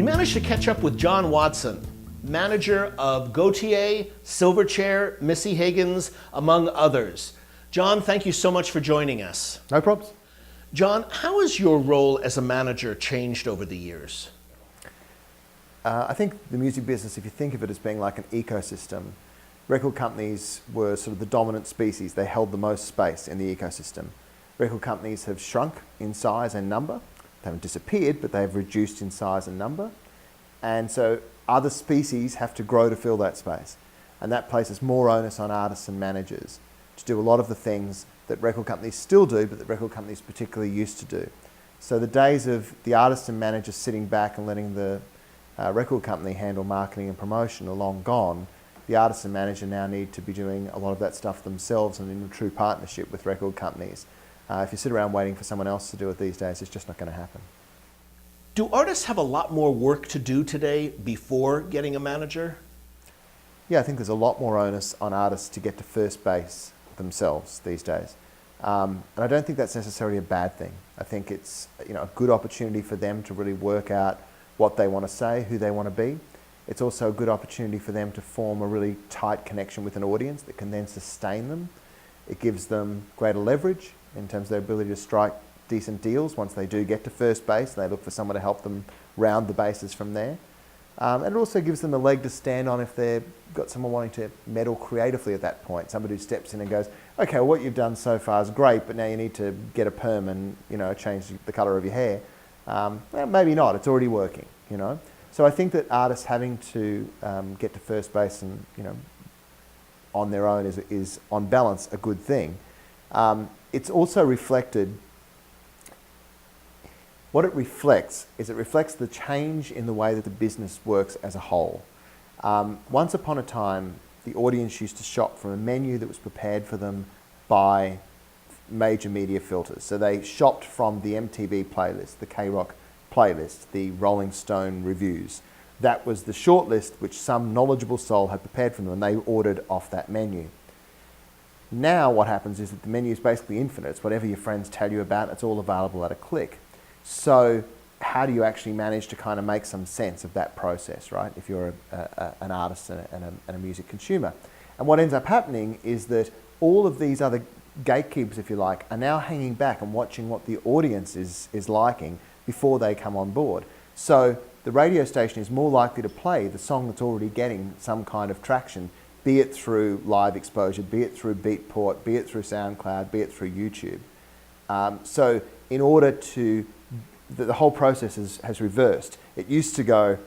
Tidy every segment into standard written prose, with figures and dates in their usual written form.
We managed to catch up with John Watson, manager of Gotye, Silverchair, Missy Higgins, among others. John, thank you so much for joining us. No problems. John, how has your role as a manager changed over the years? I think the music business, if you think of it as being like an ecosystem, record companies were sort of the dominant species. They held the most space in the ecosystem. Record companies have shrunk in size and number. They haven't disappeared, but they've reduced in size and number. And so other species have to grow to fill that space. And that places more onus on artists and managers to do a lot of the things that record companies still do, but that record companies particularly used to do. So the days of the artist and manager sitting back and letting the record company handle marketing and promotion are long gone. The artist and manager now need to be doing a lot of that stuff themselves and in a true partnership with record companies. If you sit around waiting for someone else to do it these days, it's just not going to happen. Do artists have a lot more work to do today before getting a manager? Yeah, I think there's a lot more onus on artists to get to first base themselves these days. And I don't think that's necessarily a bad thing. I think it's a good opportunity for them to really work out what they want to say, who they want to be. It's also a good opportunity for them to form a really tight connection with an audience that can then sustain them. It gives them greater leverage in terms of their ability to strike decent deals once they do get to first base. They look for someone to help them round the bases from there. And it also gives them a leg to stand on if they've got someone wanting to meddle creatively at that point. Somebody who steps in and goes, okay, well, what you've done so far is great, but now you need to get a perm and change the colour of your hair. Well, maybe not, it's already working, So I think that artists having to get to first base and on their own is on balance a good thing. It's also reflected, what it reflects is it reflects the change in the way that the business works as a whole. Once upon a time, the audience used to shop from a menu that was prepared for them by major media filters. So they shopped from the MTV playlist, the K-Rock playlist, the Rolling Stone reviews. That was the shortlist which some knowledgeable soul had prepared for them, and they ordered off that menu. Now what happens is that the menu is basically infinite. It's whatever your friends tell you about, it's all available at a click. So how do you actually manage to kind of make some sense of that process, right? If you're an artist and a music consumer. And what ends up happening is that all of these other gatekeepers, if you like, are now hanging back and watching what the audience is liking before they come on board. So the radio station is more likely to play the song that's already getting some kind of traction, be it through live exposure, be it through Beatport, be it through SoundCloud, be it through YouTube. So in order to, the whole process has reversed. It used to go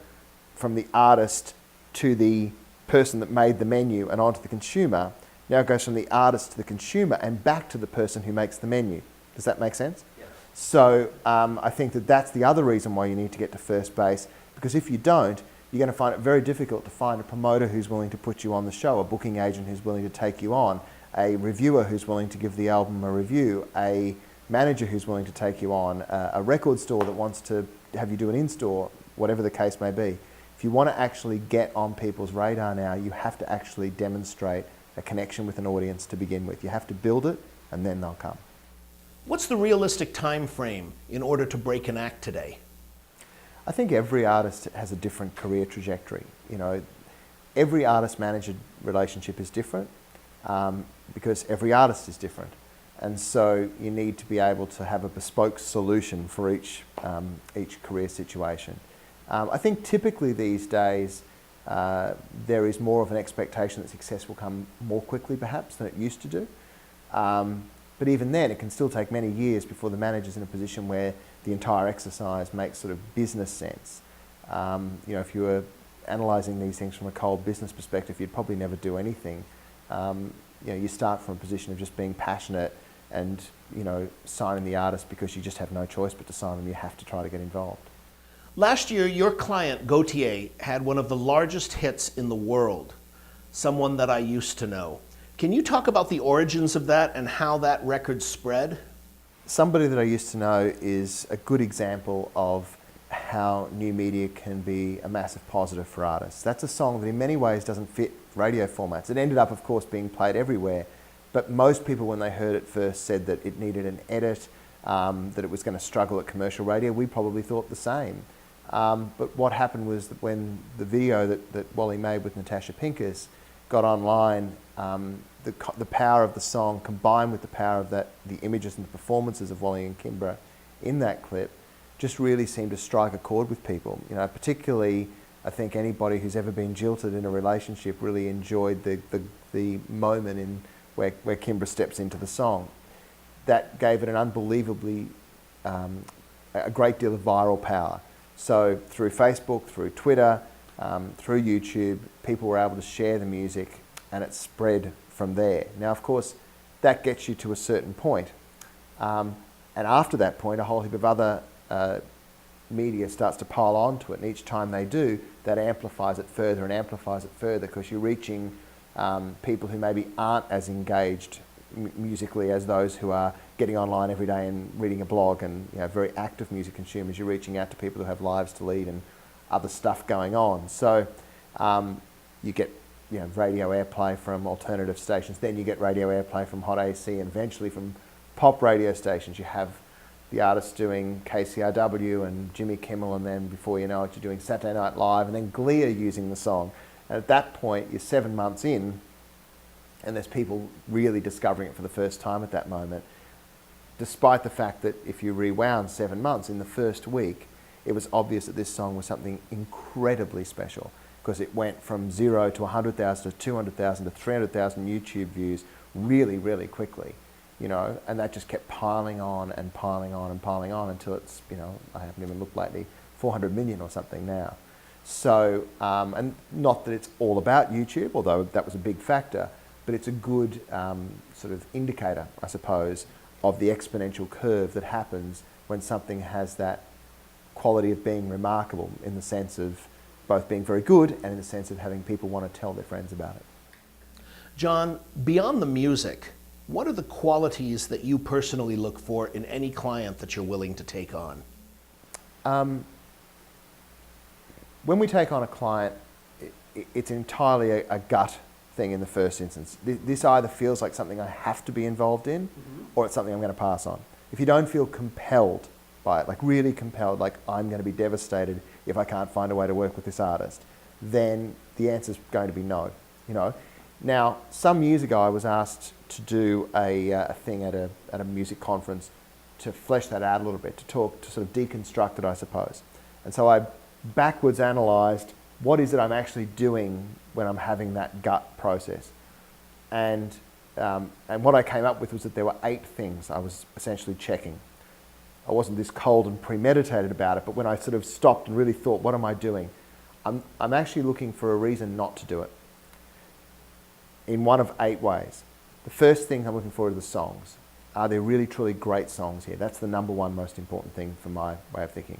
from the artist to the person that made the menu and on to the consumer. Now it goes from the artist to the consumer and back to the person who makes the menu. Does that make sense? Yeah. So I think that that's the other reason why you need to get to first base, because if you don't, you're going to find it very difficult to find a promoter who's willing to put you on the show, a booking agent who's willing to take you on, a reviewer who's willing to give the album a review, a manager who's willing to take you on, a record store that wants to have you do an in-store, whatever the case may be. If you want to actually get on people's radar now, you have to actually demonstrate a connection with an audience to begin with. You have to build it, and then they'll come. What's the realistic time frame in order to break an act today? I think every artist has a different career trajectory. Every artist-manager relationship is different because every artist is different. And so you need to be able to have a bespoke solution for each career situation. I think typically these days there is more of an expectation that success will come more quickly perhaps than it used to do. But even then, it can still take many years before the manager's in a position where the entire exercise makes sort of business sense. If you were analysing these things from a cold business perspective, you'd probably never do anything. You start from a position of just being passionate and signing the artist because you just have no choice but to sign them. You have to try to get involved. Last year, your client, Gotye, had one of the largest hits in the world, Someone That I Used to Know. Can you talk about the origins of that and how that record spread? Somebody That I Used to Know is a good example of how new media can be a massive positive for artists. That's a song that in many ways doesn't fit radio formats. It ended up, of course, being played everywhere, but most people when they heard it first said that it needed an edit, that it was going to struggle at commercial radio. We probably thought the same. But what happened was that when the video that Wally made with Natasha Pincus got online, the power of the song combined with the power of the images and the performances of Wally and Kimbra in that clip just really seemed to strike a chord with people. You know, particularly, I think anybody who's ever been jilted in a relationship really enjoyed the moment in where Kimbra steps into the song. That gave it an unbelievably, a great deal of viral power. So through Facebook, through Twitter, through YouTube, people were able to share the music and it spread from there. Now, of course, that gets you to a certain point. And after that point, a whole heap of other media starts to pile onto it. And each time they do, that amplifies it further and amplifies it further because you're reaching people who maybe aren't as engaged musically as those who are getting online every day and reading a blog and, you know, very active music consumers. You're reaching out to people who have lives to lead and other stuff going on. So you get, you know, radio airplay from alternative stations, then you get radio airplay from Hot AC and eventually from pop radio stations. You have the artists doing KCRW and Jimmy Kimmel, and then before you know it, you're doing Saturday Night Live, and then Glee are using the song. And at that point, you're 7 months in, and there's people really discovering it for the first time at that moment, despite the fact that if you rewound 7 months, in the first week, it was obvious that this song was something incredibly special because it went from 0 to 100,000 to 200,000 to 300,000 YouTube views really, really quickly. You know, and that just kept piling on and piling on and piling on until it's, you know, I haven't even looked lately, 400 million or something now. So, and not that it's all about YouTube, although that was a big factor, but it's a good sort of indicator, I suppose, of the exponential curve that happens when something has that quality of being remarkable in the sense of both being very good and in the sense of having people want to tell their friends about it. John, beyond the music, what are the qualities that you personally look for in any client that you're willing to take on? When we take on a client, it's entirely a gut thing in the first instance. This either feels like something I have to be involved in, or it's something I'm going to pass on. If you don't feel compelled by it, like really compelled, like I'm going to be devastated if I can't find a way to work with this artist, then the answer is going to be no. You know. Now, some years ago, I was asked to do a thing at a music conference to flesh that out a little bit, to sort of deconstruct it, I suppose. And so I backwards analysed what is it I'm actually doing when I'm having that gut process. And what I came up with was that there were 8 things I was essentially checking. I wasn't this cold and premeditated about it, but when I sort of stopped and really thought, what am I doing? I'm actually looking for a reason not to do it in one of 8 ways. The first thing I'm looking for are the songs. Are there really, truly great songs here? That's the number one most important thing from my way of thinking.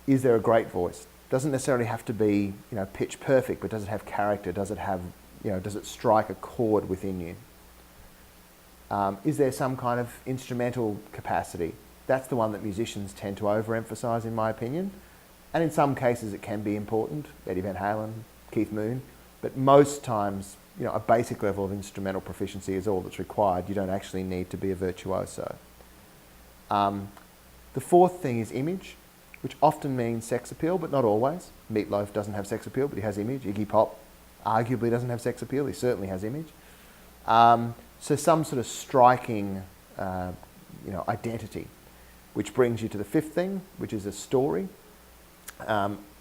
Is there a great voice? Doesn't necessarily have to be, you know, pitch perfect, but does it have character? Does it have, you know, does it strike a chord within you? Is there some kind of instrumental capacity? That's the one that musicians tend to overemphasize, in my opinion. And in some cases it can be important. Eddie Van Halen, Keith Moon. But most times, you know, a basic level of instrumental proficiency is all that's required. You don't actually need to be a virtuoso. The fourth thing is image, which often means sex appeal, but not always. Meatloaf doesn't have sex appeal, but he has image. Iggy Pop arguably doesn't have sex appeal. He certainly has image. So some sort of striking, you know, identity, which brings you to the fifth thing, which is a story.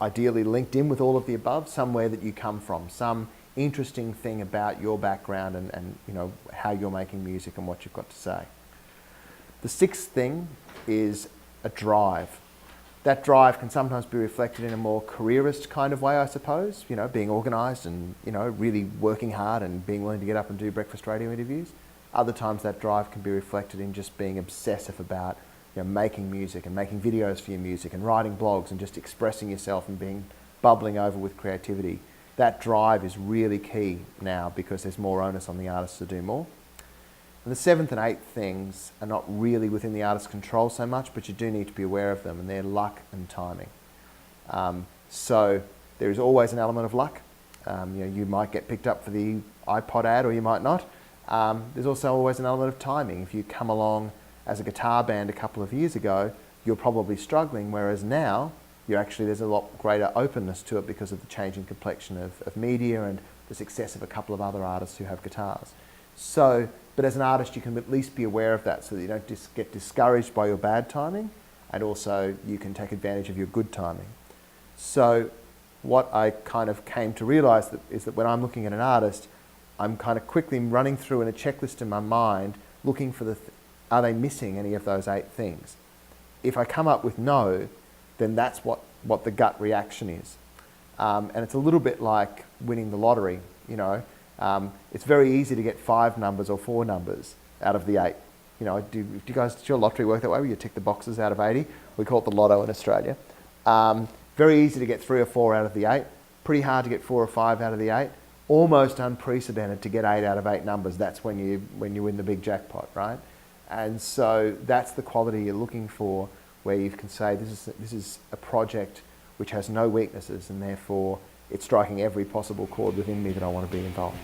Ideally linked in with all of the above, somewhere that you come from, some interesting thing about your background and you know, how you're making music and what you've got to say. The sixth thing is a drive. That drive can sometimes be reflected in a more careerist kind of way, I suppose, you know, being organised and, you know, really working hard and being willing to get up and do breakfast radio interviews. Other times that drive can be reflected in just being obsessive about, you know, making music and making videos for your music and writing blogs and just expressing yourself and being bubbling over with creativity. That drive is really key now because there's more onus on the artists to do more. And the seventh and eighth things are not really within the artist's control so much, but you do need to be aware of them, and they're luck and timing. So there is always an element of luck. You know, you might get picked up for the iPod ad or you might not. There's also always an element of timing. If you come along as a guitar band a couple of years ago, you're probably struggling, whereas now there's a lot greater openness to it because of the changing complexion of media and the success of a couple of other artists who have guitars. So, but as an artist, you can at least be aware of that so that you don't get discouraged by your bad timing, and also you can take advantage of your good timing. So what I kind of came to realise is that when I'm looking at an artist, I'm kind of quickly running through in a checklist in my mind, looking for are they missing any of those 8 things? If I come up with no, then that's what the gut reaction is. And it's a little bit like winning the lottery, you know. It's very easy to get 5 numbers or 4 numbers out of the 8. You know, do your lottery work that way, where you tick the boxes out of 80? We call it the lotto in Australia. Very easy to get 3 or 4 out of the 8. Pretty hard to get 4 or 5 out of the 8. Almost unprecedented to get 8 out of 8 numbers. That's when you win the big jackpot, right? And so that's the quality you're looking for, where you can say this is a project which has no weaknesses, and therefore it's striking every possible chord within me that I want to be involved.